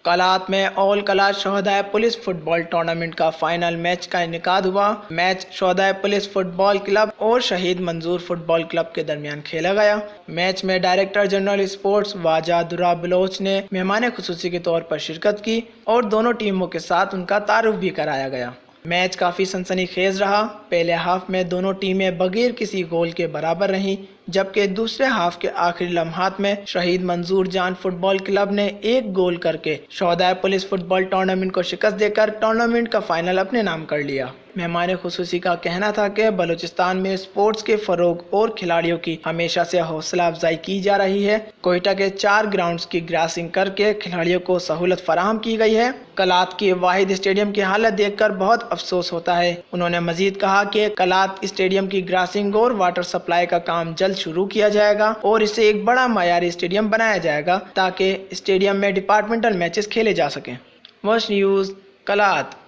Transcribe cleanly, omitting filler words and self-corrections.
کلات میں آل Kalat شہدائے police fit بال tournament کا final match کا انعقاد ہوا۔ میچ شہدائے پولیس فٹ بال کلب اور شہید منظور فٹ بال کلب کے درمیان کھیلا گیا۔ میچ میں ڈائریکٹر جنرل اسپورٹس واجہ درا بلوچ نے مہمان خصوصی کے طور پر شرکت کی اور دونوں ٹیموں کے ساتھ ان کا تعارف بھی کرایا گیا۔ میچ کافی سنسنی خیز رہا۔ پہلے ہاف میں دونوں ٹیمیں بغیر کسی گول کے برابر رہیں، جبکہ دوسرے ہاف کے آخری لمحات میں شہید منظور جان فٹ بال کلب نے ایک گول کر کے شہدائے پولیس فٹ بال ٹورنامنٹ کو شکست دے کر ٹورنامنٹ کا فائنل اپنے نام کر لیا۔ مہمان خصوصی کا کہنا تھا کہ بلوچستان میں اسپورٹس کے فروغ اور کھلاڑیوں کی ہمیشہ سے حوصلہ افزائی کی جا رہی ہے۔ کوئٹہ کے 4 گراؤنڈز کی گراسنگ کر کے کھلاڑیوں کو سہولت فراہم کی گئی ہے۔ کلات کی واحد اسٹیڈیم کی حالت دیکھ کر بہت افسوس ہوتا ہے۔ انہوں نے مزید کہا کہ کلات اسٹیڈیم کی گراسنگ اور واٹر سپلائی کا کام جلد شروع کیا جائے گا اور اسے ایک بڑا معیاری اسٹیڈیم بنایا جائے گا تاکہ اسٹیڈیم میں ڈپارٹمنٹل میچز کھیلے جا سکیں۔ Wash news, Kalat.